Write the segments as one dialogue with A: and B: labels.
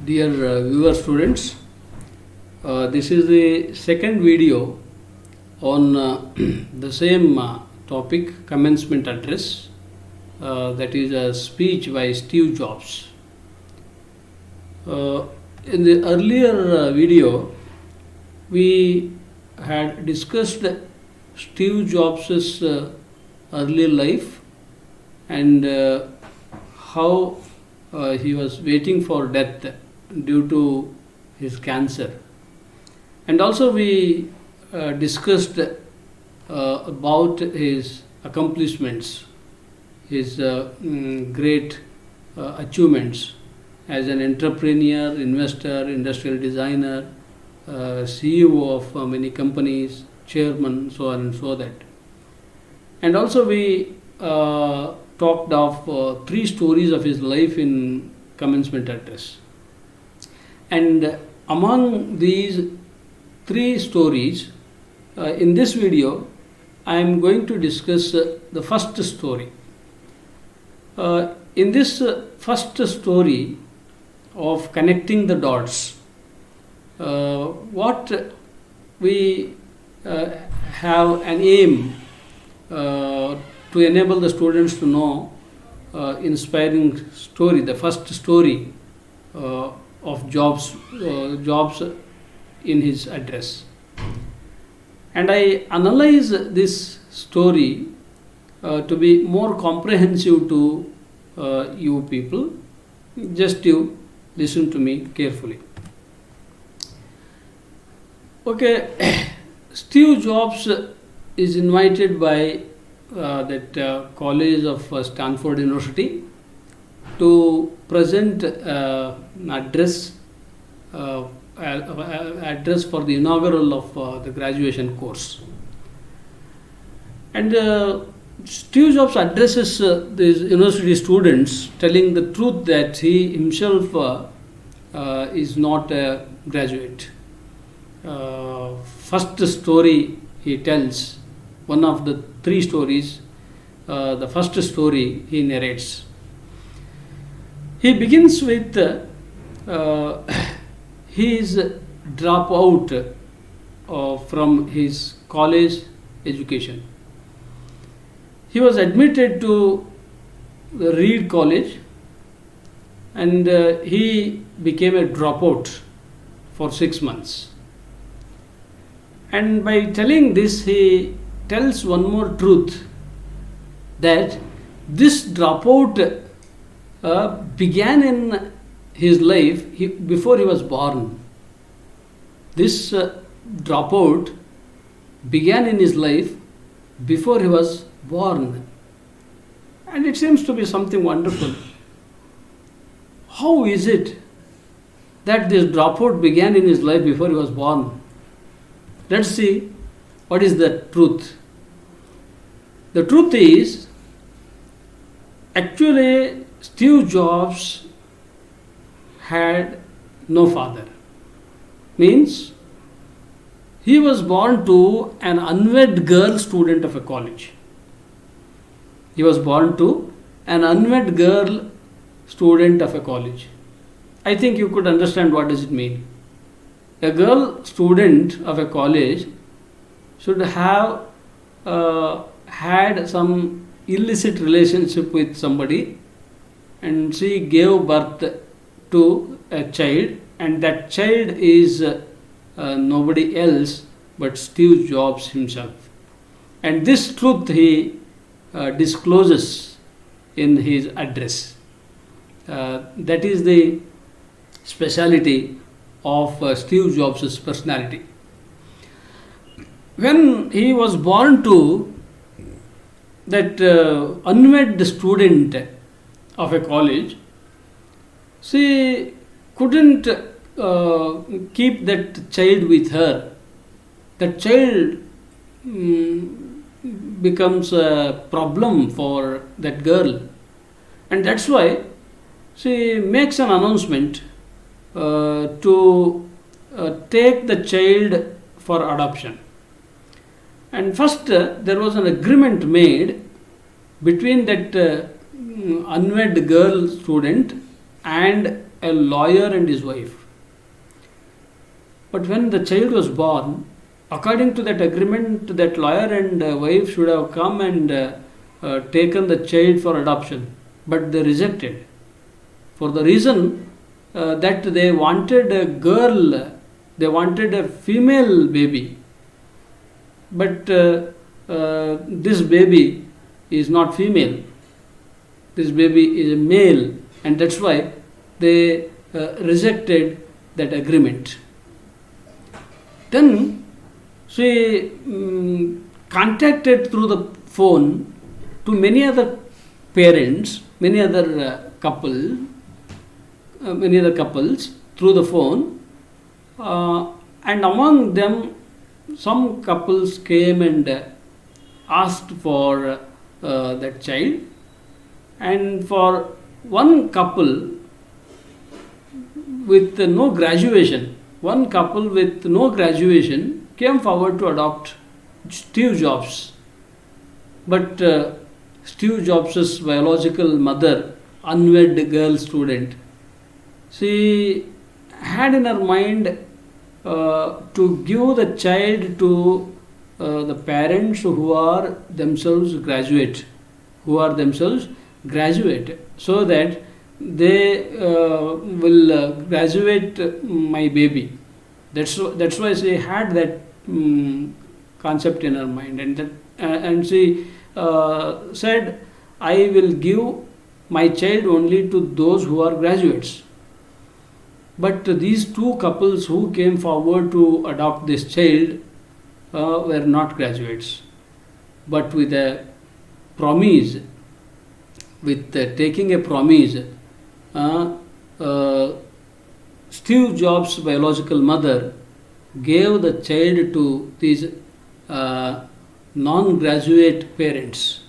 A: Dear viewer students, this is the second video on the same topic, commencement address, that is a speech by Steve Jobs. In the earlier video, we had discussed Steve Jobs' early life and how he was waiting for death due to his cancer. And also we discussed about his accomplishments, his great achievements as an entrepreneur, investor, industrial designer, CEO of many companies, chairman, so on and so that. And also we talked of three stories of his life in commencement address. And among these three stories, in this video, I am going to discuss the first story. In this first story of connecting the dots, what we have an aim to enable the students to know inspiring story, the first story of Jobs in his address. And I analyze this story to be more comprehensive to you people. Just you listen to me carefully. Okay, Steve Jobs is invited by that college of Stanford University to present an address for the inaugural of the graduation course. And Steve Jobs addresses these university students, telling the truth that he himself is not a graduate. First story he tells, one of the three stories, the first story he narrates. He begins with his dropout from his college education. He was admitted to the Reed College and he became a dropout for 6 months. And by telling this, he tells one more truth, that this dropout began in his life before he was born. This dropout began in his life before he was born. And it seems to be something wonderful. How is it that this dropout began in his life before he was born? Let's see what is the truth. The truth is, actually, Steve Jobs had no father. Means, he was born to an unwed girl student of a college. He was born to an unwed girl student of a college. I think you could understand what does it mean. A girl student of a college should have had some illicit relationship with somebody, and she gave birth to a child, and that child is nobody else but Steve Jobs himself. And this truth he discloses in his address. That is the speciality of Steve Jobs' personality. When he was born to that unwed student of a college, she couldn't keep that child with her. That child becomes a problem for that girl, and that's why she makes an announcement to take the child for adoption. And first there was an agreement made between that unwed girl student and a lawyer and his wife. But when the child was born, according to that agreement, that lawyer and wife should have come and taken the child for adoption, but they rejected for the reason that they wanted a girl, they wanted a female baby. But this baby is not female, this baby is a male, and that's why they rejected that agreement. Then she contacted through the phone to many other parents, many other couples through the phone, and among them some couples came and asked for that child, and for one couple with no graduation, came forward to adopt Steve Jobs. But Steve Jobs' biological mother, unwed girl student, she had in her mind to give the child to the parents who are themselves graduate, so that they will graduate my baby. That's why she had that concept in her mind, and she said, I will give my child only to those who are graduates. But these two couples who came forward to adopt this child were not graduates, but with a promise, taking a promise, Steve Jobs' biological mother gave the child to these non-graduate parents.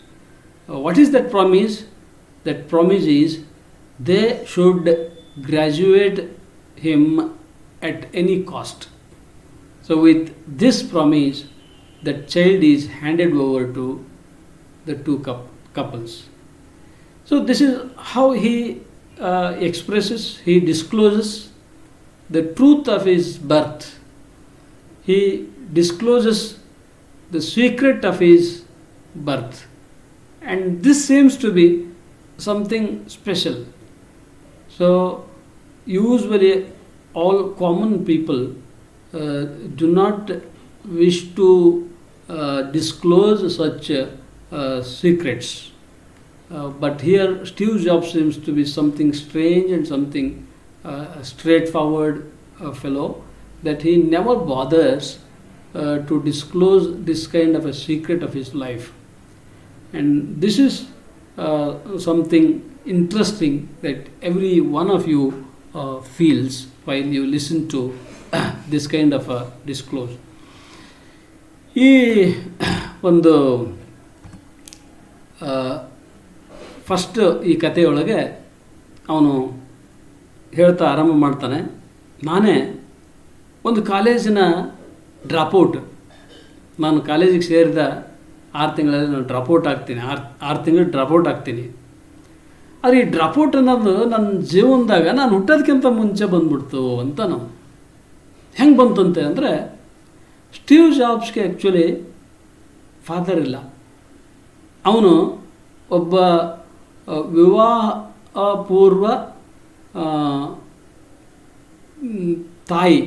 A: What is that promise? That promise is they should graduate him at any cost. So with this promise, the child is handed over to the two couples. So this is how he expresses, he discloses the truth of his birth. He discloses the secret of his birth. And this seems to be something special. So usually all common people do not wish to disclose such secrets. But here Steve Jobs seems to be something strange and something straightforward fellow, that he never bothers to disclose this kind of a secret of his life. And this is something interesting that every one of you feels while you listen to this kind of a disclose. ಈ ಒಂದು first ಈ ಕಥೆಯೊಳಗೆ ಅವನು ಹೇಳ್ತಾ ಆರಂಭ ಮಾಡ್ತಾನೆ, ನಾನೇ ಒಂದು ಕಾಲೇಜಿನ ಡ್ರಾಪೌಟ್, ನಾನು ಕಾಲೇಜಿಗೆ ಸೇರಿದ 6 ತಿಂಗಳಲ್ಲಿ ನಾನು ಡ್ರಾಪೌಟ್ ಆಗ್ತೀನಿ, 6 ತಿಂಗಳು ಡ್ರಾಪೌಟ್ ಆಗ್ತೀನಿ. ಆದರೆ ಈ ಡ್ರಾಪೌಟ್ ಅನ್ನೋದು ನನ್ನ ಜೀವನದಾಗ ನಾನು ಹುಟ್ಟೋದಕ್ಕಿಂತ ಮುಂಚೆ ಬಂದ್ಬಿಡ್ತು ಅಂತ. ನಾವು ಹೆಂಗೆ ಬಂತಂತೆ ಅಂದರೆ, ಸ್ಟೀವ್ ಜಾಬ್ಸ್ಗೆ ಆ್ಯಕ್ಚುಲಿ ಫಾದರ್ ಇಲ್ಲ. ಅವನು ಒಬ್ಬ ವಿವಾಹ ಪೂರ್ವ ತಾಯಿ,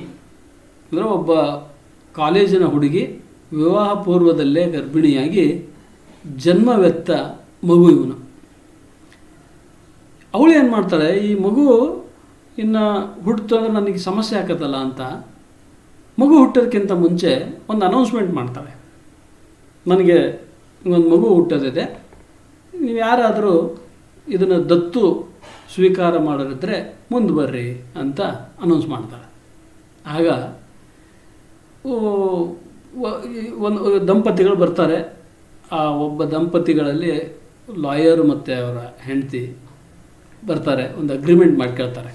A: ಅಂದರೆ ಒಬ್ಬ ಕಾಲೇಜಿನ ಹುಡುಗಿ ವಿವಾಹ ಪೂರ್ವದಲ್ಲೇ ಗರ್ಭಿಣಿಯಾಗಿ ಜನ್ಮವೆತ್ತ ಮಗು ಇವನು. ಅವಳು ಏನು ಮಾಡ್ತಾಳೆ, ಈ ಮಗು ಇನ್ನು ಹುಟ್ಟಿತು ಅಂದರೆ ನನಗೆ ಸಮಸ್ಯೆ ಆಕತ್ತಲ್ಲ ಅಂತ ಮಗು ಹುಟ್ಟೋದಕ್ಕಿಂತ ಮುಂಚೆ ಒಂದು ಅನೌನ್ಸ್ಮೆಂಟ್ ಮಾಡ್ತಾಳೆ, ನನಗೆ ಒಂದು ಮಗು ಹುಟ್ಟೋದಿದೆ, ನೀವು ಯಾರಾದರೂ ಇದನ್ನು ದತ್ತು ಸ್ವೀಕಾರ ಮಾಡೋರಿದ್ದರೆ ಮುಂದೆ ಬರ್ರಿ ಅಂತ ಅನೌನ್ಸ್ ಮಾಡ್ತಾಳೆ. ಆಗ ಒಂದು ದಂಪತಿಗಳು ಬರ್ತಾರೆ. ಆ ಒಬ್ಬ ದಂಪತಿಗಳಲ್ಲಿ ಲಾಯರು ಮತ್ತು ಅವರ ಹೆಂಡತಿ ಬರ್ತಾರೆ, ಒಂದು ಅಗ್ರಿಮೆಂಟ್ ಮಾಡ್ಕೊಳ್ತಾರೆ.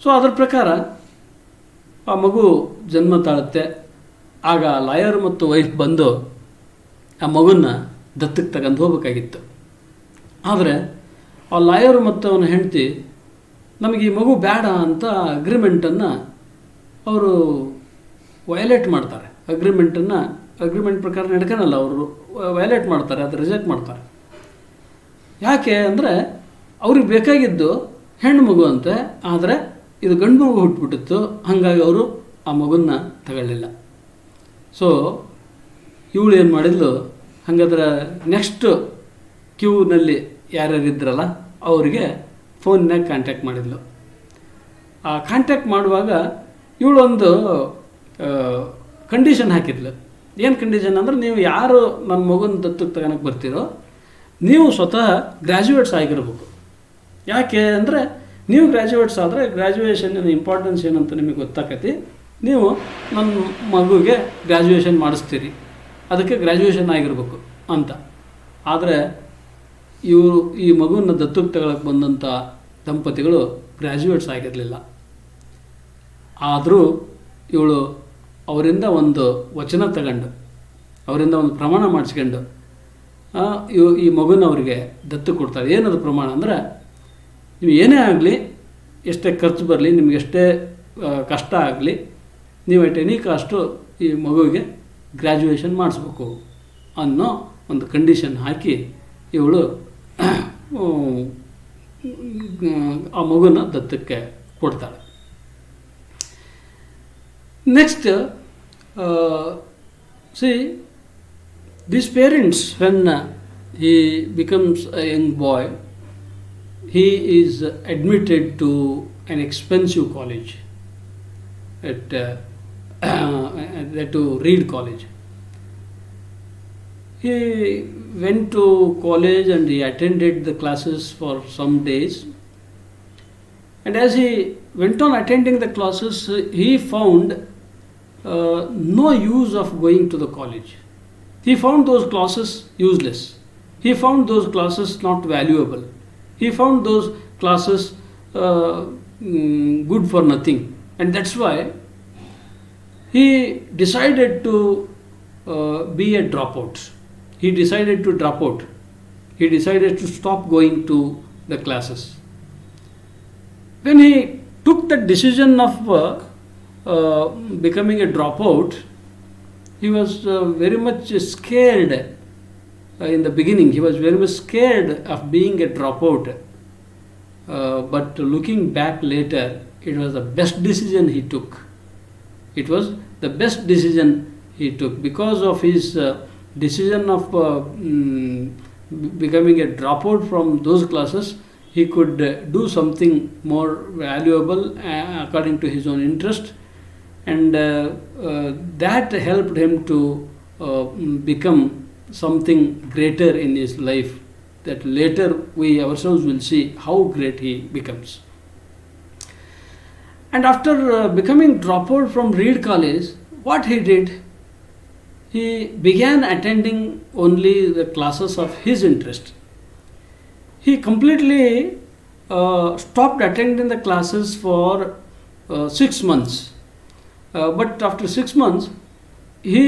A: ಸೊ ಅದರ ಪ್ರಕಾರ ಆ ಮಗು ಜನ್ಮ ತಾಳುತ್ತೆ. ಆಗ ಲಾಯರ್ ಮತ್ತು ವೈಫ್ ಬಂದು ಆ ಮಗುನ ದತ್ತಕ್ಕೆ ತಗೊಂಡು ಹೋಗ್ಬೇಕಾಗಿತ್ತು. ಆದರೆ ಆ ಲಾಯರ್ ಮತ್ತು ಅವನ ಹೆಂಡತಿ ನಮಗೆ ಈ ಮಗು ಬೇಡ ಅಂತ ಅಗ್ರಿಮೆಂಟನ್ನು ಅವರು ವಯಲೇಟ್ ಮಾಡ್ತಾರೆ. ಅಗ್ರಿಮೆಂಟ್ ಪ್ರಕಾರ ನಡ್ಕೊಳಲ್ಲ, ಅವರು ವಯಲೇಟ್ ಮಾಡ್ತಾರೆ, ಅದು ರಿಜೆಕ್ಟ್ ಮಾಡ್ತಾರೆ. ಯಾಕೆ ಅಂದರೆ ಅವ್ರಿಗೆ ಬೇಕಾಗಿದ್ದು ಹೆಣ್ಣು ಮಗು ಅಂತೆ, ಆದರೆ ಇದು ಗಂಡು ಮಗು ಹುಟ್ಟುಬಿಟ್ಟಿತ್ತು, ಹಾಗಾಗಿ ಅವರು ಆ ಮಗುನ ತಗೊಳ್ಳಿಲ್ಲ. ಸೊ ಇವಳು ಏನು ಮಾಡಿದ್ಲು, ಹಾಗಾದ್ರೆ ನೆಕ್ಸ್ಟ್ ಕ್ಯೂನಲ್ಲಿ ಯಾರ್ಯಾರಿದ್ರಲ್ಲ ಅವರಿಗೆ ಫೋನ್ನಾಗ ಕಾಂಟ್ಯಾಕ್ಟ್ ಮಾಡಿದ್ಲು. ಆ ಕಾಂಟ್ಯಾಕ್ಟ್ ಮಾಡುವಾಗ ಇವಳೊಂದು ಕಂಡೀಷನ್ ಹಾಕಿದ್ಲು. ಏನು ಕಂಡೀಷನ್ ಅಂದರೆ, ನೀವು ಯಾರು ನನ್ನ ಮಗುನ ದತ್ತಕ್ಕೆ ತಗೊಳಕ್ಕೆ ಬರ್ತೀರೋ ನೀವು ಸ್ವತಃ ಗ್ರ್ಯಾಜುಯೇಟ್ಸ್ ಆಗಿರ್ಬೇಕು. ಯಾಕೆ ಅಂದರೆ, ನೀವು ಗ್ರ್ಯಾಜುಯೇಟ್ಸ್ ಆದರೆ ಗ್ರ್ಯಾಜುಯೇಷನ್ನ ಇಂಪಾರ್ಟೆನ್ಸ್ ಏನಂತ ನಿಮಗೆ ಗೊತ್ತಾಕತಿ, ನೀವು ನನ್ನ ಮಗುಗೆ ಗ್ರ್ಯಾಜುಯೇಷನ್ ಮಾಡಿಸ್ತೀರಿ, ಅದಕ್ಕೆ ಗ್ರ್ಯಾಜುಯೇಷನ್ ಆಗಿರ್ಬೇಕು ಅಂತ. ಆದರೆ ಇವರು ಈ ಮಗುವನ್ನು ದತ್ತಕ್ಕೆ ತಗೊಳಕ್ಕೆ ಬಂದಂಥ ದಂಪತಿಗಳು ಗ್ರ್ಯಾಜುಯೇಟ್ಸ್ ಆಗಿರಲಿಲ್ಲ. ಆದರೂ ಇವಳು ಅವರಿಂದ ಒಂದು ವಚನ ತಗೊಂಡು, ಅವರಿಂದ ಒಂದು ಪ್ರಮಾಣ ಮಾಡಿಸ್ಕೊಂಡು ಈ ಮಗುನ ಅವರಿಗೆ ದತ್ತು ಕೊಡ್ತಾರೆ. ಏನದು ಪ್ರಮಾಣ ಅಂದರೆ, ನೀವು ಏನೇ ಆಗಲಿ, ಎಷ್ಟೇ ಖರ್ಚು ಬರಲಿ, ನಿಮ್ಗೆ ಎಷ್ಟೇ ಕಷ್ಟ ಆಗಲಿ, ನೀವು ಎಟ್ ಎನಿ ಕಾಸ್ಟು ಈ ಮಗುವಿಗೆ ಗ್ರ್ಯಾಜುಯೇಷನ್ ಮಾಡಿಸ್ಬೇಕು ಅನ್ನೋ ಒಂದು ಕಂಡೀಷನ್ ಹಾಕಿ ಇವಳು ಆ ಮಗುನ ದತ್ತಕ್ಕೆ ಕೊಡ್ತಾಳೆ. Next see, these parents, when he becomes a young boy, he is admitted to an expensive college, to Reed College. He went to college and he attended the classes for some days, and as he went on attending the classes, he found no use of going to the college. He found those classes useless. He found those classes not valuable. He found those classes good for nothing. And that's why he decided to be a dropout. He decided to drop out. He decided to stop going to the classes. When he took the decision of becoming a dropout, he was very much scared. In the beginning, he was very much scared of being a dropout. But looking back later, it was the best decision he took. It was the best decision he took. Because of his decision of becoming a dropout from those classes, he could do something more valuable according to his own interest. And that helped him to become something greater in his life, that later we ourselves will see how great he becomes. And after becoming dropout from Reed College, what he did, he began attending only the classes of his interest. He completely stopped attending the classes for 6 months. But after 6 months, he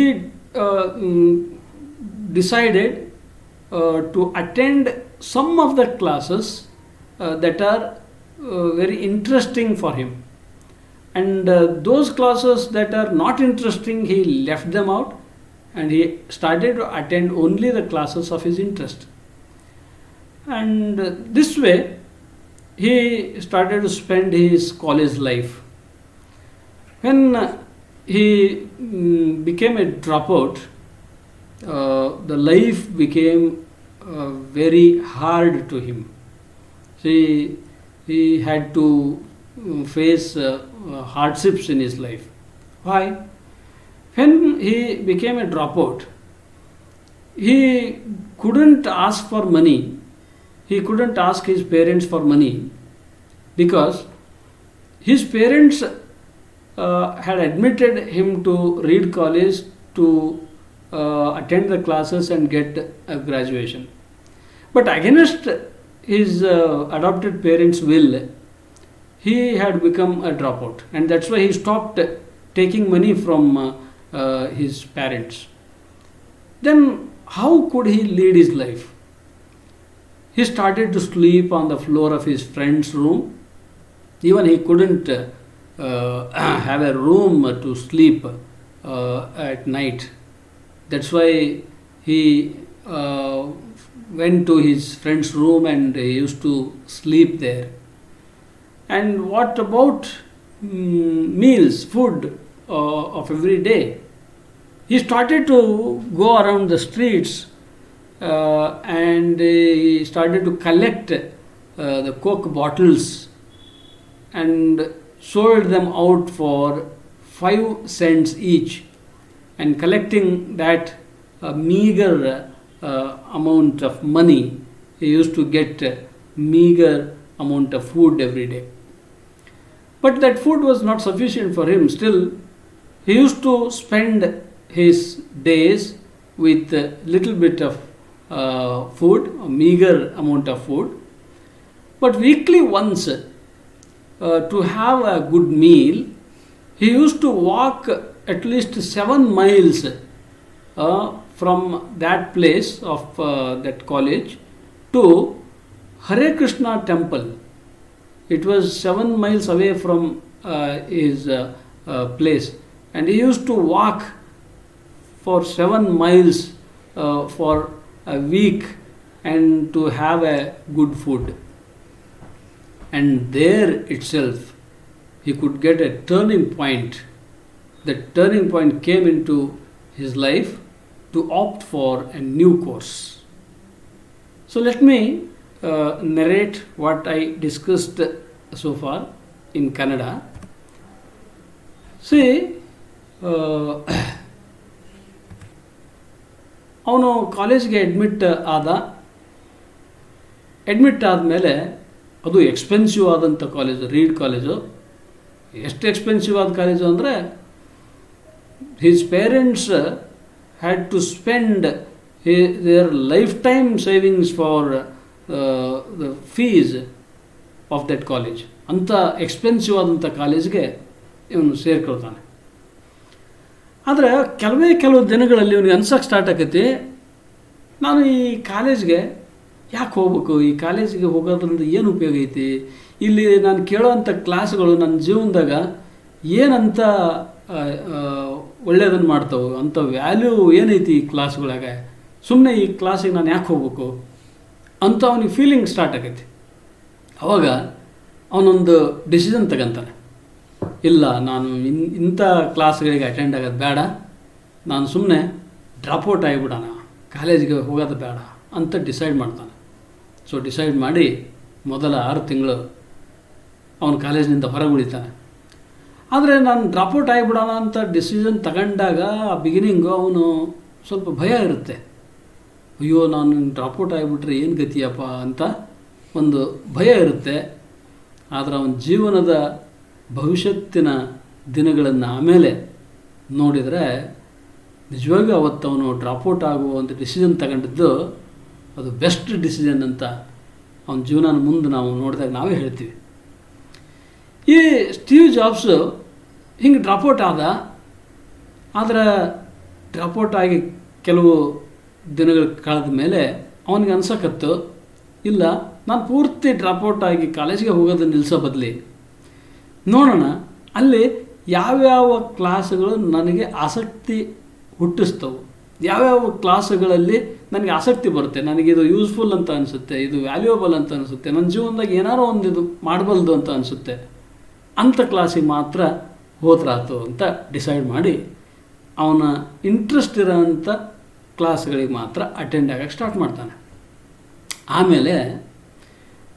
A: decided to attend some of the classes that are very interesting for him. And those classes that are not interesting, he left them out and he started to attend only the classes of his interest. And this way, he started to spend his college life. When he became a dropout, the life became very hard to him. See, he had to face hardships in his life. Why? When he became a dropout, he couldn't ask for money. He couldn't ask his parents for money because his parents had admitted him to Reed College to attend the classes and get a graduation. But against his adopted parents' will, he had become a dropout, and that's why he stopped taking money from his parents. Then how could he lead his life? He started to sleep on the floor of his friend's room. Even he couldn't have a room to sleep at night. That's why he went to his friend's room and he used to sleep there. And what about meals, food of every day? He started to go around the streets and he started to collect the Coke bottles and sold them out for 5 cents each, and collecting that meager amount of money, he used to get a meager amount of food every day. But that food was not sufficient for him. Still, he used to spend his days with a little bit of food, a meager amount of food. But weekly once, to have a good meal, he used to walk at least 7 miles from that place of that college to Hare Krishna temple. It was 7 miles away from his place, and he used to walk for 7 miles for a week and to have a good food. And there itself he could get a turning point. That turning point came into his life to opt for a new course. So let me narrate what I discussed so far in Kannada. See, ಅವನು ಕಾಲೇಜ್ಗೆ admit ಆದಮೇಲೆ ಅದು expensive ಆದಂಥ college, Reed college. ಎಷ್ಟು expensive ಆದ college ಅಂದರೆ his parents had to spend their lifetime savings for the fees of that college. ಅಂಥ expensive ಆದಂಥ ಕಾಲೇಜ್ಗೆ ಇವನು ಸೇರ್ಕೊಳ್ತಾನೆ. ಆದರೆ ಕೆಲವು ದಿನಗಳಲ್ಲಿ ಇವನಿಗೆ ಅನ್ಸೋಕ್ಕೆ ಸ್ಟಾರ್ಟ್ ಆಕೈತಿ, ನಾನು ಈ ಕಾಲೇಜ್ಗೆ ಯಾಕೆ ಹೋಗ್ಬೇಕು, ಈ ಕಾಲೇಜಿಗೆ ಹೋಗೋದ್ರಿಂದ ಏನು ಉಪಯೋಗ ಐತಿ, ಇಲ್ಲಿ ನಾನು ಕೇಳೋವಂಥ ಕ್ಲಾಸ್ಗಳು ನನ್ನ ಜೀವನದಾಗ ಏನಂತ ಒಳ್ಳೆಯದನ್ನು ಮಾಡ್ತಾವೆ, ಅಂಥ ವ್ಯಾಲ್ಯೂ ಏನೈತಿ ಈ ಕ್ಲಾಸ್ಗಳಾಗ, ಸುಮ್ಮನೆ ಈ ಕ್ಲಾಸಿಗೆ ನಾನು ಯಾಕೆ ಹೋಗ್ಬೇಕು ಅಂತ ಅವನಿಗೆ ಫೀಲಿಂಗ್ ಸ್ಟಾರ್ಟ್ ಆಗೈತಿ. ಅವಾಗ ಅವನೊಂದು ಡಿಸಿಷನ್ ತಗೊಂತಾನೆ, ಇಲ್ಲ ನಾನು ಇಂಥ ಕ್ಲಾಸ್ಗಳಿಗೆ ಅಟೆಂಡ್ ಆಗೋದು ಬೇಡ, ನಾನು ಸುಮ್ಮನೆ ಡ್ರಾಪ್ಔಟ್ ಆಗಿಬಿಡೋಣ, ಕಾಲೇಜಿಗೆ ಹೋಗೋದು ಬೇಡ ಅಂತ ಡಿಸೈಡ್ ಮಾಡ್ತಾನೆ. ಸೊ ಡಿಸೈಡ್ ಮಾಡಿ ಮೊದಲ 6 ತಿಂಗಳು ಅವನು ಕಾಲೇಜಿನಿಂದ ಹೊರಗೆ ಉಳಿತಾನೆ. ಆದರೆ ನಾನು ಡ್ರಾಪ್ಔಟ್ ಆಗಿಬಿಡೋಣ ಅಂತ ಡಿಸಿಷನ್ ತಗೊಂಡಾಗ ಬಿಗಿನಿಂಗು ಅವನು ಸ್ವಲ್ಪ ಭಯ ಇರುತ್ತೆ. ಅಯ್ಯೋ ನಾನು ಡ್ರಾಪ್ಔಟ್ ಆಗಿಬಿಟ್ರೆ ಏನು ಗತಿಯಪ್ಪ ಅಂತ ಒಂದು ಭಯ ಇರುತ್ತೆ. ಆದರೆ ಅವನ ಜೀವನದ ಭವಿಷ್ಯತ್ತಿನ ದಿನಗಳನ್ನು ಆಮೇಲೆ ನೋಡಿದರೆ ನಿಜವಾಗಿಯೂ ಅವತ್ತು ಅವನು ಡ್ರಾಪ್ಔಟ್ ಆಗುವ ಒಂದು ಡಿಸಿಷನ್ ತಗೊಂಡಿದ್ದು ಅದು ಬೆಸ್ಟ್ ಡಿಸಿಷನ್ ಅಂತ ಅವನ ಜೀವನ ಮುಂದೆ ನಾವು ನೋಡಿದಾಗ ನಾವೇ ಹೇಳ್ತೀವಿ. ಈ ಸ್ಟೀವ್ ಜಾಬ್ಸು ಹಿಂಗೆ ಡ್ರಾಪ್ಔಟ್ ಆದರೆ ಡ್ರಾಪ್ಔಟ್ ಆಗಿ ಕೆಲವು ದಿನಗಳು ಕಳೆದ ಮೇಲೆ ಅವನಿಗೆ ಅನ್ಸಕತ್ತು, ಇಲ್ಲ ನಾನು ಪೂರ್ತಿ ಡ್ರಾಪ್ಔಟ್ ಆಗಿ ಕಾಲೇಜಿಗೆ ಹೋಗೋದನ್ನು ನಿಲ್ಲಿಸೋ ಬದಲಿ ನೋಡೋಣ ಅಲ್ಲಿ ಯಾವ್ಯಾವ ಕ್ಲಾಸ್ಗಳು ನನಗೆ ಆಸಕ್ತಿ ಹುಟ್ಟಿಸ್ತವೆ, ಯಾವ್ಯಾವ ಕ್ಲಾಸುಗಳಲ್ಲಿ ನನಗೆ ಆಸಕ್ತಿ ಬರುತ್ತೆ, ನನಗಿದು ಯೂಸ್ಫುಲ್ ಅಂತ ಅನಿಸುತ್ತೆ, ಇದು ವ್ಯಾಲ್ಯೂಯಬಲ್ ಅಂತ ಅನಿಸುತ್ತೆ, ನನ್ನ ಜೀವನದಾಗ ಏನಾರೋ ಒಂದು ಇದು ಮಾಡಬಲ್ದು ಅಂತ ಅನಿಸುತ್ತೆ, ಅಂಥ ಕ್ಲಾಸಿಗೆ ಮಾತ್ರ ಹೋದ್ರಾತು ಅಂತ ಡಿಸೈಡ್ ಮಾಡಿ ಅವನ ಇಂಟ್ರೆಸ್ಟ್ ಇರೋಂಥ ಕ್ಲಾಸ್ಗಳಿಗೆ ಮಾತ್ರ ಅಟೆಂಡ್ ಆಗೋಕ್ಕೆ ಸ್ಟಾರ್ಟ್ ಮಾಡ್ತಾನೆ. ಆಮೇಲೆ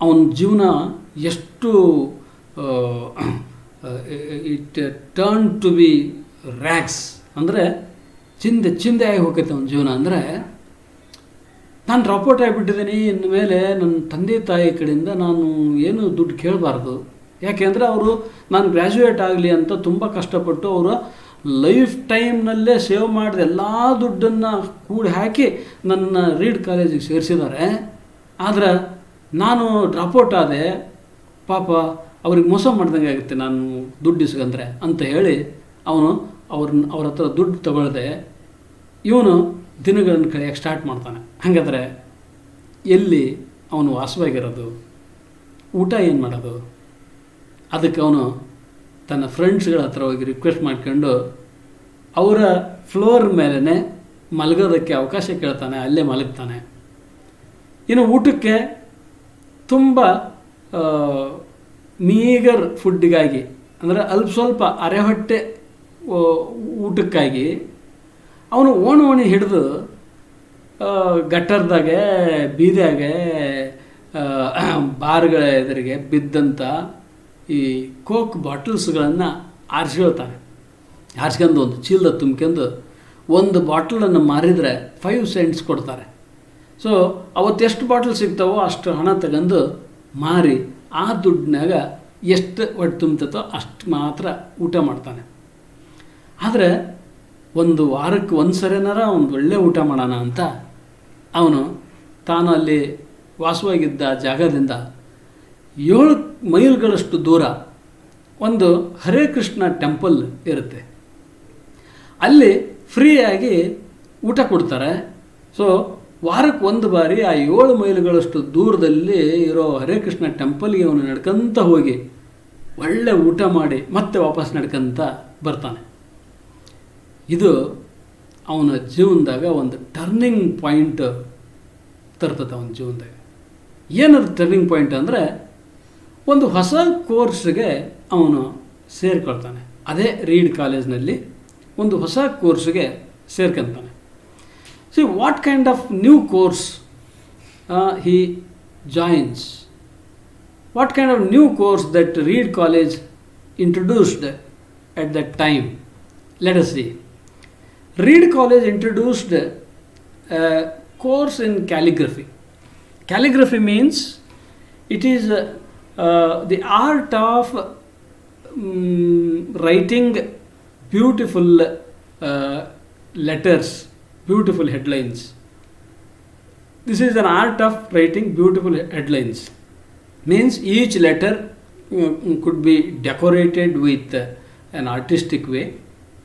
A: ಅವನ ಜೀವನ ಎಷ್ಟು it turn to be racks ಅಂದರೆ ಚಿಂದೆ ಆಗಿ ಹೋಗೈತೆ ಅವನ ಜೀವನ. ಅಂದರೆ ನಾನು ಡ್ರಾಪ್ಔಟ್ ಆಗಿಬಿಟ್ಟಿದ್ದೀನಿ, ಇನ್ನು ಮೇಲೆ ನನ್ನ ತಂದೆ ತಾಯಿ ಕಡೆಯಿಂದ ನಾನು ಏನು ದುಡ್ಡು ಕೇಳಬಾರ್ದು, ಯಾಕೆಂದರೆ ಅವರು ನಾನು ಗ್ರ್ಯಾಜುಯೇಟ್ ಆಗಲಿ ಅಂತ ತುಂಬ ಕಷ್ಟಪಟ್ಟು ಅವರ ಲೈಫ್ ಟೈಮ್ನಲ್ಲೇ ಸೇವ್ ಮಾಡಿದ ಎಲ್ಲ ದುಡ್ಡನ್ನು ಕೂಡಿ ಹಾಕಿ ನನ್ನ ರೀಡ್ ಕಾಲೇಜಿಗೆ ಸೇರಿಸಿದ್ದಾರೆ. ಆದರೆ ನಾನು ಡ್ರಾಪ್ಔಟ್ ಆದೆ, ಪಾಪ ಅವ್ರಿಗೆ ಮೋಸ ಮಾಡ್ದಂಗೆ ಆಗುತ್ತೆ ನಾನು ದುಡ್ಡು ಇಸ್ಕೊಂಡ್ರೆ ಅಂತ ಹೇಳಿ ಅವನು ಅವ್ರ ಹತ್ರ ದುಡ್ಡು ತಗೊಳ್ಳದೆ ಇವನು ದಿನಗಳನ್ನು ಕಳೆಯೋಕ್ಕೆ ಸ್ಟಾರ್ಟ್ ಮಾಡ್ತಾನೆ. ಹಾಗಾದರೆ ಎಲ್ಲಿ ಅವನು ವಾಸವಾಗಿರೋದು, ಊಟ ಏನು ಮಾಡೋದು, ಅದಕ್ಕೆ ಅವನು ತನ್ನ ಫ್ರೆಂಡ್ಸ್ಗಳ ಹತ್ರ ಹೋಗಿ ರಿಕ್ವೆಸ್ಟ್ ಮಾಡ್ಕೊಂಡು ಅವರ ಫ್ಲೋರ್ ಮೇಲೇ ಮಲಗೋದಕ್ಕೆ ಅವಕಾಶ ಕೇಳ್ತಾನೆ, ಅಲ್ಲೇ ಮಲಗ್ತಾನೆ. ಇನ್ನು ಊಟಕ್ಕೆ ತುಂಬ ಮೀಗರ್ ಫುಡ್ಡಿಗಾಗಿ, ಅಂದರೆ ಸ್ವಲ್ಪ ಅರೆ ಹೊಟ್ಟೆ ಊಟಕ್ಕಾಗಿ ಅವನು ಓಣಿ ಹಿಡಿದು ಗಟ್ಟರ್ದಾಗೆ ಬೀದಿಯಾಗೆ ಬಾರ್ಗಳ ಎದುರಿಗೆ ಬಿದ್ದಂಥ ಈ ಕೋಕ್ ಬಾಟಲ್ಸ್ಗಳನ್ನು ಆರಿಸ್ಕೊಂಡು ಒಂದು ಚೀಲದ ತುಂಬ್ಕೊಂಡು ಒಂದು ಬಾಟಲನ್ನು ಮಾರಿದರೆ 5 cents ಕೊಡ್ತಾರೆ. ಸೊ ಅವತ್ತೆಷ್ಟು ಬಾಟಲ್ ಸಿಗ್ತಾವೋ ಅಷ್ಟು ಹಣ ತಗೊಂಡು ಮಾರಿ ಆ ದುಡ್ಡಿನಾಗ ಎಷ್ಟು ಹೊಟ್ಟೆ ತುಂಬ್ತತೋ ಅಷ್ಟು ಮಾತ್ರ ಊಟ ಮಾಡ್ತಾನೆ. ಆದರೆ ಒಂದು ವಾರಕ್ಕೆ ಒಂದು ಸರಿನಾರ ಒಂದು ಒಳ್ಳೆ ಊಟ ಮಾಡೋಣ ಅಂತ ಅವನು ತಾನು ಅಲ್ಲಿ ವಾಸವಾಗಿದ್ದ ಜಾಗದಿಂದ 7 ಮೈಲ್ಗಳಷ್ಟು ದೂರ ಒಂದು ಹರೇ ಕೃಷ್ಣ ಟೆಂಪಲ್ ಇರುತ್ತೆ. ಅಲ್ಲಿ ಫ್ರೀಯಾಗಿ ಊಟ ಕೊಡ್ತಾರೆ. ಸೊ ವಾರಕ್ಕೆ ಒಂದು ಬಾರಿ ಆ 7 ಮೈಲ್ಗಳಷ್ಟು ದೂರದಲ್ಲಿ ಇರೋ ಹರೇ ಕೃಷ್ಣ ಟೆಂಪಲ್ಗೆ ಅವನು ನಡ್ಕೊಂತ ಹೋಗಿ ಒಳ್ಳೆ ಊಟ ಮಾಡಿ ಮತ್ತೆ ವಾಪಸ್ ನಡ್ಕೊಂತ ಬರ್ತಾನೆ. ಇದು ಅವನ ಜೀವನದಾಗ ಒಂದು ಟರ್ನಿಂಗ್ ಪಾಯಿಂಟ್ ತರ್ತದೆ. ಅವನ ಜೀವನದಾಗ ಏನದು ಟರ್ನಿಂಗ್ ಪಾಯಿಂಟ್ ಅಂದರೆ, ಒಂದು ಹೊಸ ಕೋರ್ಸ್ಗೆ ಅವನು ಸೇರ್ಕೊಳ್ತಾನೆ. ಅದೇ ರೀಡ್ ಕಾಲೇಜ್ನಲ್ಲಿ ಒಂದು ಹೊಸ ಕೋರ್ಸ್ಗೆ ಸೇರ್ಕೊತಾನೆ. See what kind of new course he joins, what kind of new course that Reed College introduced at that time. Let us see. Reed College introduced a course in calligraphy. Calligraphy means it is the art of writing beautiful letters, beautiful headlines. This is an art of writing beautiful headlines. Means each letter could be decorated with an artistic way,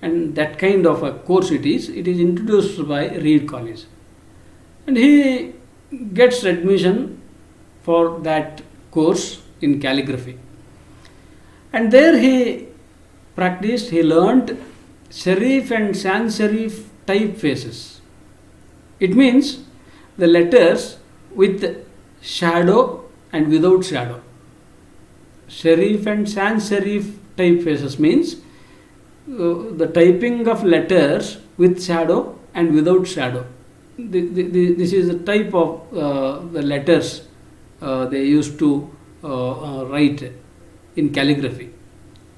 A: and that kind of a course it is introduced by Reed College. And he gets admission for that course in calligraphy. And there he practiced, he learnt serif and sans serif typefaces. It means the letters with shadow and without shadow. Serif and sans serif typefaces means the typing of letters with shadow and without shadow. This is the type of the letters they used to write in calligraphy.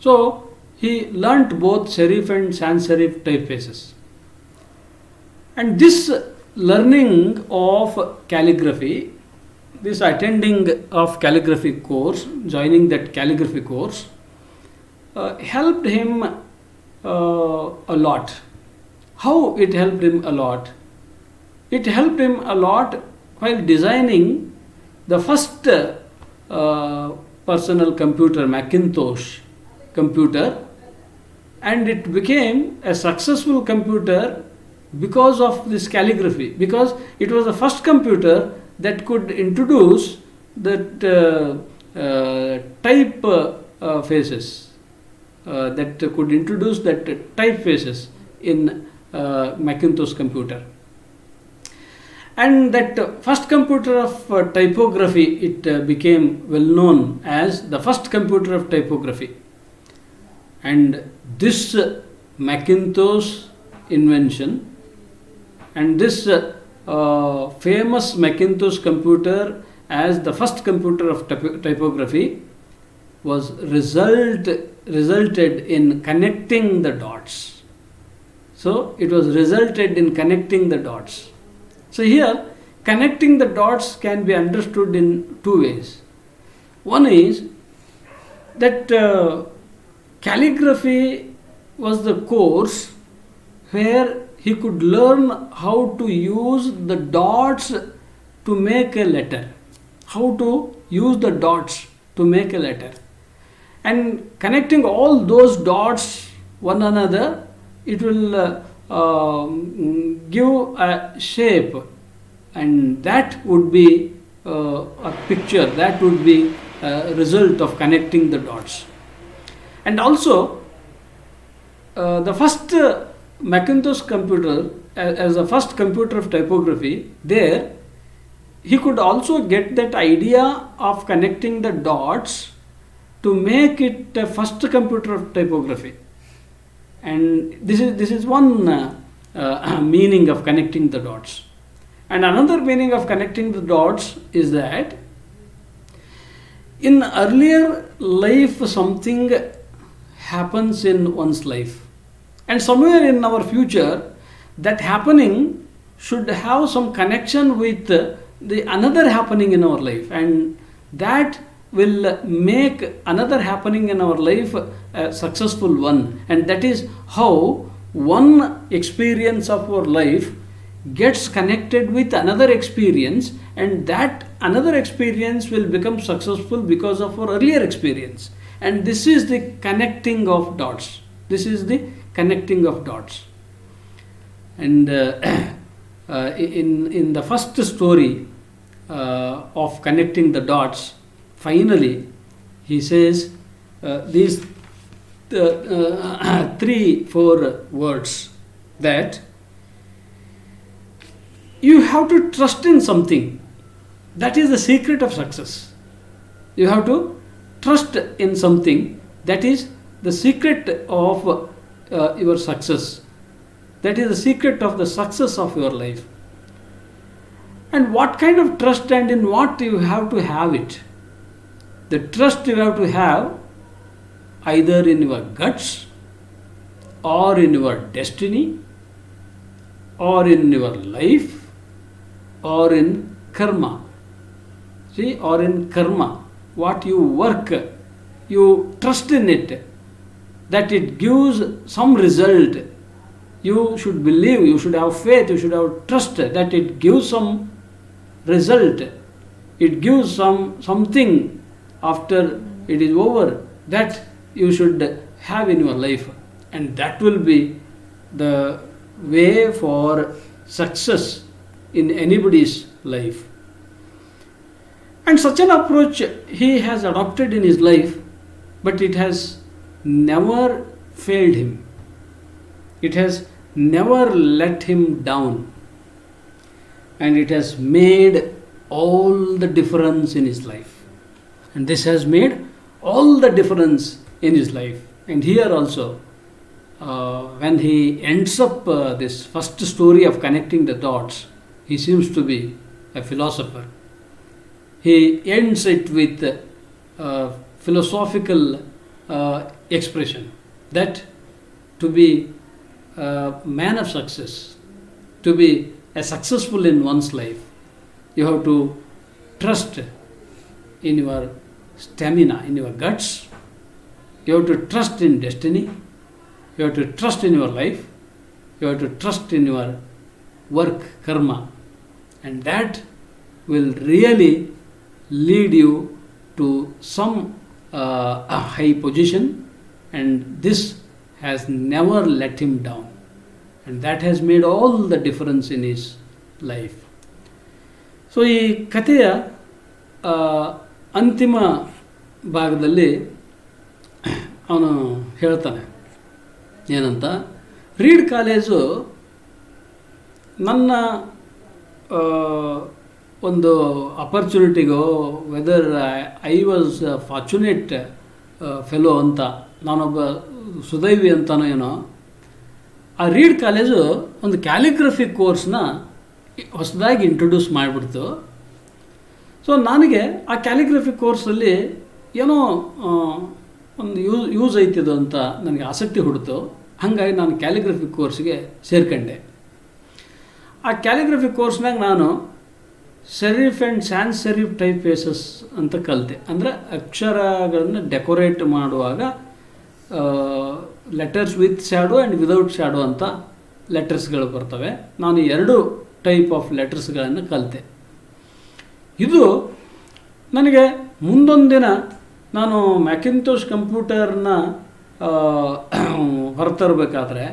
A: So he learnt both serif and sans serif typefaces. And this learning of calligraphy, this attending of calligraphy course, joining that calligraphy course, helped him a lot. How it helped him a lot? It helped him a lot while designing the first personal computer, Macintosh computer, and it became a successful computer because of this calligraphy, because it was the first computer that could introduce that typefaces, that could introduce that typefaces in Macintosh computer. And that first computer of typography, it became well known as the first computer of typography. And this Macintosh invention and this famous Macintosh computer as the first computer of typography was resulted in connecting the dots. So it was resulted in connecting the dots. So here connecting the dots can be understood in 2 ways. One is that calligraphy was the course where he could learn how to use the dots to make a letter. How to use the dots to make a letter. And connecting all those dots one another, it will give a shape, and that would be a picture, that would be a result of connecting the dots. And also, the first Macintosh computer, as the first computer of typography, there he could also get that idea of connecting the dots to make it a first computer of typography. And this is one meaning of connecting the dots. And another meaning of connecting the dots is that in earlier life something happens in one's life, and somewhere in our future that happening should have some connection with the another happening in our life, and that will make another happening in our life a successful one. And that is how one experience of our life gets connected with another experience, and that another experience will become successful because of our earlier experience. And this is the connecting of dots. This is the connecting of dots. And in the first story of connecting the dots, finally he says these 3-4 words, that you have to trust in something. That is the secret of success. You have to trust in something. That is the secret of your success. That is the secret of the success of your life. And what kind of trust, and in what you have to have it? The trust you have to have either in your guts, or in your destiny, or in your life, or in karma. See, or in karma, what you work, you trust in it, that it gives some result. You should believe, you should have faith, you should have trust that it gives some result. It gives something after it is over, that you should have in your life. And that will be the way for success in anybody's life. And such an approach he has adopted in his life, but it has never failed him. It has never let him down. And it has made all the difference in his life. And this has made all the difference in his life. And here also, when he ends up this first story of connecting the dots, he seems to be a philosopher. He ends it with a philosophical expression that to be a man of success, to be a successful in one's life, you have to trust in your stamina, in your guts. You have to trust in destiny. You have to trust in your life. You have to trust in your work, karma. And that will really lead you to some a high position. And this has never let him down. And that has made all the difference in his life. So ಈ ಕಥೆಯ ಅಂತಿಮ ಭಾಗದಲ್ಲಿ ಅವನು ಹೇಳ್ತಾನೆ ಏನಂತ, read college ನನ್ನ ಒಂದು ಅಪರ್ಚುನಿಟಿಗೋ whether I was fortunate fellow ಅಂತ, ನಾನೊಬ್ಬ ಸುದೈವಿ ಅಂತನೋ ಏನೋ, ಆ ರೀಡ್ ಕಾಲೇಜು ಒಂದು ಕ್ಯಾಲಿಗ್ರಫಿ ಕೋರ್ಸ್ನ ಹೊಸದಾಗಿ ಇಂಟ್ರೊಡ್ಯೂಸ್ ಮಾಡಿಬಿಡ್ತು. ಸೊ ನನಗೆ ಆ ಕ್ಯಾಲಿಗ್ರಫಿ ಕೋರ್ಸಲ್ಲಿ ಏನೋ ಒಂದು ಯೂಸ್ ಐತಿದು ಅಂತ ನನಗೆ ಆಸಕ್ತಿ ಹುಡ್ತು. ಹಾಗಾಗಿ ನಾನು ಕ್ಯಾಲಿಗ್ರಫಿ ಕೋರ್ಸ್ಗೆ ಸೇರ್ಕೊಂಡೆ. ಆ ಕ್ಯಾಲಿಗ್ರಫಿ ಕೋರ್ಸ್ನಾಗ ನಾನು serif and sans serif type faces ಅಂತ ಕಲಿತೆ. ಅಂದರೆ ಅಕ್ಷರಗಳನ್ನು ಡೆಕೋರೇಟ್ ಮಾಡುವಾಗ letters with shadow and without shadow ಅಂತ ಲೆಟರ್ಸ್ಗಳು ಬರ್ತವೆ. ನಾನು 2 ಟೈಪ್ ಆಫ್ ಲೆಟರ್ಸ್ಗಳನ್ನು ಕಲಿತೆ. ಇದು ನನಗೆ ಮುಂದೊಂದು ದಿನ ನಾನು ಮ್ಯಾಕಿಂತೋಷ್ ಕಂಪ್ಯೂಟರ್ನ ಹೊರತರಬೇಕಾದ್ರೆ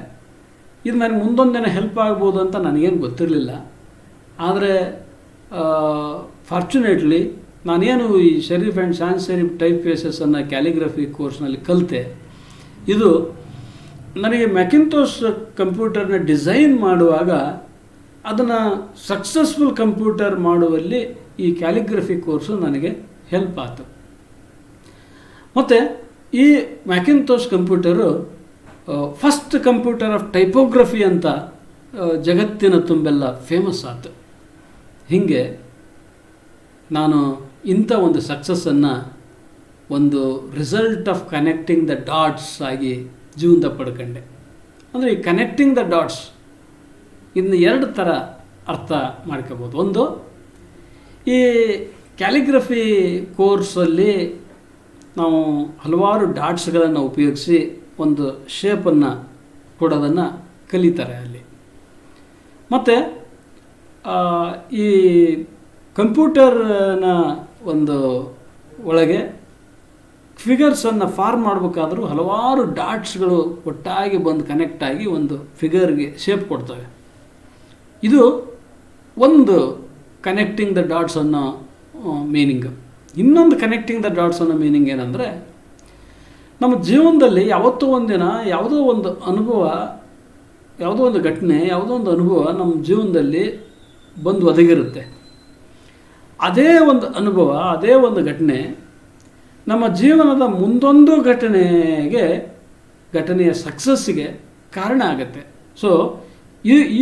A: ಇದು ನನಗೆ ಮುಂದೊಂದು ದಿನ ಹೆಲ್ಪ್ ಆಗ್ಬೋದು ಅಂತ ನನಗೇನು ಗೊತ್ತಿರಲಿಲ್ಲ. ಆದರೆ ಫಾರ್ಚುನೇಟ್ಲಿ ನಾನೇನು ಈ serif and sans serif type ಫೇಸಸನ್ನು ಕ್ಯಾಲಿಗ್ರಫಿ ಕೋರ್ಸ್ನಲ್ಲಿ ಕಲಿತೆ, ಇದು ನನಗೆ ಮ್ಯಾಕಿಂತೋಷ್ ಕಂಪ್ಯೂಟರ್ನ ಡಿಸೈನ್ ಮಾಡುವಾಗ ಅದನ್ನು ಸಕ್ಸಸ್ಫುಲ್ ಕಂಪ್ಯೂಟರ್ ಮಾಡುವಲ್ಲಿ ಈ ಕ್ಯಾಲಿಗ್ರಫಿ ಕೋರ್ಸು ನನಗೆ ಹೆಲ್ಪ್ ಆಯಿತು. ಮತ್ತು ಈ ಮ್ಯಾಕಿಂತೋಷ್ ಕಂಪ್ಯೂಟರು ಫಸ್ಟ್ ಕಂಪ್ಯೂಟರ್ ಆಫ್ ಟೈಪೋಗ್ರಫಿ ಅಂತ ಜಗತ್ತಿನ ತುಂಬೆಲ್ಲ ಫೇಮಸ್ ಆಯಿತು. ಹೀಗೆ ನಾನು ಇಂಥ ಒಂದು ಸಕ್ಸಸ್ಸನ್ನು ಒಂದು result of connecting the dots ಆಗಿ ಜೀವನದ ಪಡ್ಕೊಂಡೆ. ಅಂದರೆ ಈ ಕನೆಕ್ಟಿಂಗ್ ದ ಡಾಟ್ಸ್ ಇನ್ನು ಎರಡು ಥರ ಅರ್ಥ ಮಾಡ್ಕೋಬೋದು. ಒಂದು, ಈ ಕ್ಯಾಲಿಗ್ರಫಿ ಕೋರ್ಸಲ್ಲಿ ನಾವು ಹಲವಾರು ಡಾಟ್ಸ್ಗಳನ್ನು ಉಪಯೋಗಿಸಿ ಒಂದು ಶೇಪನ್ನು ಕೊಡೋದನ್ನು ಕಲಿತಾರೆ ಅಲ್ಲಿ. ಮತ್ತು ಈ ಕಂಪ್ಯೂಟರ್ನ ಒಂದು ಒಳಗೆ ಫಿಗರ್ಸನ್ನು ಫಾರ್ಮ್ ಮಾಡಬೇಕಾದ್ರೂ ಹಲವಾರು ಡಾಟ್ಸ್ಗಳು ಒಟ್ಟಾಗಿ ಬಂದು ಕನೆಕ್ಟ್ ಆಗಿ ಒಂದು ಫಿಗರ್ಗೆ ಶೇಪ್ ಕೊಡ್ತವೆ. ಇದು ಒಂದು ಕನೆಕ್ಟಿಂಗ್ ದ ಡಾಟ್ಸ್ ಅನ್ನೋ ಮೀನಿಂಗ್. ಇನ್ನೊಂದು ಕನೆಕ್ಟಿಂಗ್ ದ ಡಾಟ್ಸ್ ಅನ್ನೋ ಮೀನಿಂಗ್ ಏನಂದರೆ, ನಮ್ಮ ಜೀವನದಲ್ಲಿ ಯಾವತ್ತೋ ಒಂದಿನ ಯಾವುದೋ ಒಂದು ಅನುಭವ, ಯಾವುದೋ ಒಂದು ಘಟನೆ, ಯಾವುದೋ ಒಂದು ಅನುಭವ ನಮ್ಮ ಜೀವನದಲ್ಲಿ ಬಂದು ಒದಗಿರುತ್ತೆ. ಅದೇ ಒಂದು ಅನುಭವ, ಅದೇ ಒಂದು ಘಟನೆ ನಮ್ಮ ಜೀವನದ ಮುಂದೊಂದು ಘಟನೆಯ ಸಕ್ಸಸ್ಸಿಗೆ ಕಾರಣ ಆಗುತ್ತೆ. ಸೊ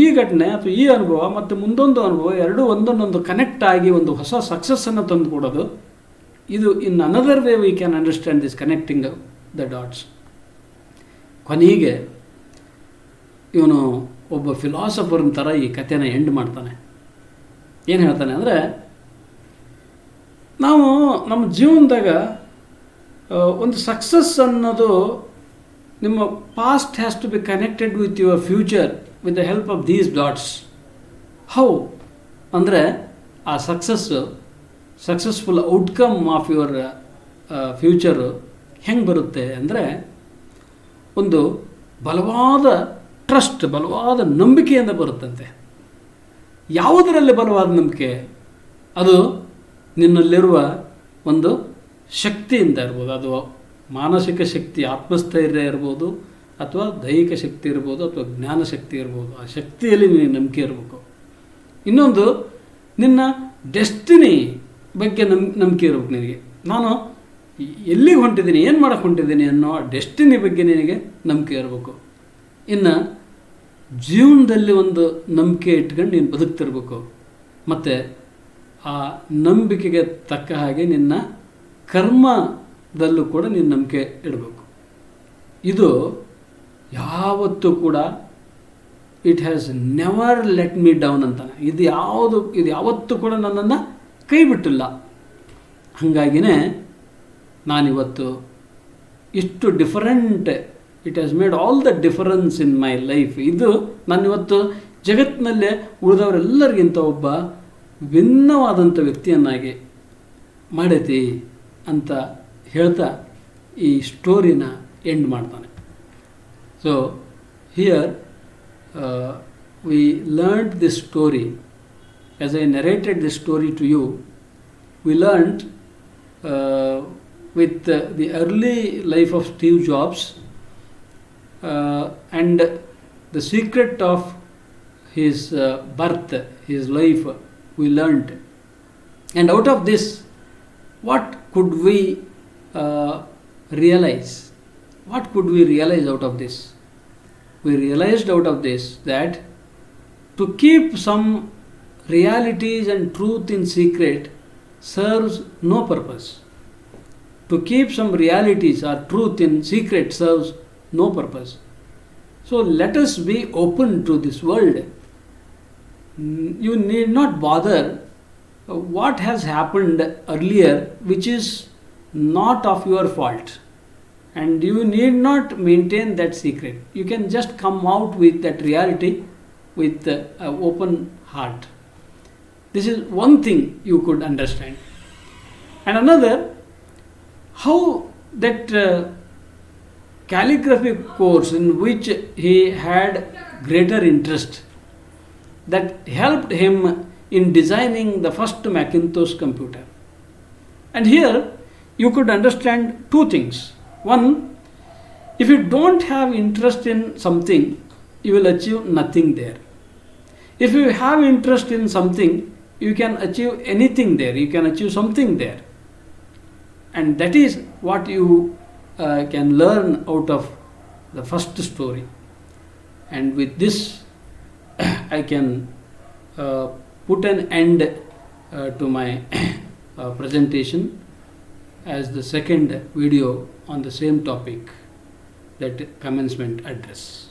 A: ಈ ಘಟನೆ ಅಥವಾ ಈ ಅನುಭವ ಮತ್ತು ಮುಂದೊಂದು ಅನುಭವ ಎರಡೂ ಒಂದೊಂದೊಂದು ಕನೆಕ್ಟ್ ಆಗಿ ಒಂದು ಹೊಸ ಸಕ್ಸಸ್ಸನ್ನು ತಂದು ಕೊಡೋದು. ಇದು in another way we can understand this connecting the dots. ಕೊನೆಗೆ ಇವನು ಒಬ್ಬ ಫಿಲಾಸಫರ್ನ ಥರ ಈ ಕಥೆನ ಎಂಡ್ ಮಾಡ್ತಾನೆ. ಏನು ಹೇಳ್ತಾನೆ ಅಂದರೆ, ನಾವು ನಮ್ಮ ಜೀವನದಾಗ ಒಂದು ಸಕ್ಸಸ್ ಅನ್ನೋದು ನಿಮ್ಮ past has to be connected with your future with the help of these dots. How ಅಂದರೆ ಆ successful outcome of your future ಹೆಂಗೆ ಬರುತ್ತೆ ಅಂದರೆ, ಒಂದು ಬಲವಾದ ಟ್ರಸ್ಟ್, ಬಲವಾದ ನಂಬಿಕೆಯಿಂದ ಬರುತ್ತಂತೆ. ಯಾವುದರಲ್ಲಿ ಬಲವಾದ ನಂಬಿಕೆ? ಅದು ನಿನ್ನಲ್ಲಿರುವ ಒಂದು ಶಕ್ತಿಯಿಂದ ಇರ್ಬೋದು. ಅದು ಮಾನಸಿಕ ಶಕ್ತಿ, ಆತ್ಮಸ್ಥೈರ್ಯ ಇರ್ಬೋದು, ಅಥವಾ ದೈಹಿಕ ಶಕ್ತಿ ಇರ್ಬೋದು, ಅಥವಾ ಜ್ಞಾನ ಶಕ್ತಿ ಇರ್ಬೋದು. ಆ ಶಕ್ತಿಯಲ್ಲಿ ನಿನಗೆ ನಂಬಿಕೆ ಇರಬೇಕು. ಇನ್ನೊಂದು, ನಿನ್ನ ಡೆಸ್ಟಿನಿ ಬಗ್ಗೆ ನಂಬಿಕೆ ಇರಬೇಕು ನಿನಗೆ. ನಾನು ಎಲ್ಲಿಗೆ ಹೊಂಟಿದ್ದೀನಿ, ಏನು ಮಾಡೋಕ್ಕೆ ಹೊಂಟಿದ್ದೀನಿ ಅನ್ನೋ ಡೆಸ್ಟಿನಿ ಬಗ್ಗೆ ನಿನಗೆ ನಂಬಿಕೆ ಇರಬೇಕು. ಇನ್ನು ಜೀವನದಲ್ಲಿ ಒಂದು ನಂಬಿಕೆ ಇಟ್ಕೊಂಡು ನೀನು ಬದುಕ್ತಿರ್ಬೇಕು. ಮತ್ತು ಆ ನಂಬಿಕೆಗೆ ತಕ್ಕ ಹಾಗೆ ನಿನ್ನ ಕರ್ಮದಲ್ಲೂ ಕೂಡ ನೀನು ನಂಬಿಕೆ ಇಡಬೇಕು. ಇದು ಯಾವತ್ತೂ ಕೂಡ it has never let me down ಅಂತಾನೆ. ಇದು ಯಾವತ್ತೂ ಕೂಡ ನನ್ನನ್ನು ಕೈ ಬಿಟ್ಟಿಲ್ಲ. ಹಾಗಾಗಿನೇ ನಾನಿವತ್ತು ಇಷ್ಟು different, it has made all the difference in my life. ಇದು ನಾನಿವತ್ತು ಜಗತ್ತಿನಲ್ಲೇ ಉಳಿದವರೆಲ್ಲರಿಗಿಂತ ಒಬ್ಬ ಭಿನ್ನವಾದಂಥ ವ್ಯಕ್ತಿಯನ್ನಾಗಿ ಮಾಡೈತಿ ಅಂತ ಹೇಳ್ತಾ ಈ ಸ್ಟೋರಿನ ಎಂಡ್ ಮಾಡ್ತಾನೆ. So here we learned this story. As I narrated this story to you, we learned with the early life of Steve Jobs and the secret of his birth, his life, we learned. And out of this, what could we realize? What could we realize out of this? We realized out of this that to keep some realities and truth in secret serves no purpose. To keep some realities or truth in secret serves no purpose. So let us be open to this world. You need not bother what has happened earlier, which is not of your fault. And you need not maintain that secret. You can just come out with that reality with an open heart. This is one thing you could understand. And another, how that calligraphy course in which he had greater interest, that helped him in designing the first Macintosh computer. And here you could understand two things. One, if If you don't have interest in something, you will achieve nothing there. If you have interest in something, you can achieve anything there, you can achieve something there. And that is what you can learn out of the first story. And with this, I can put an end to my presentation as the second video on the same topic, that commencement address.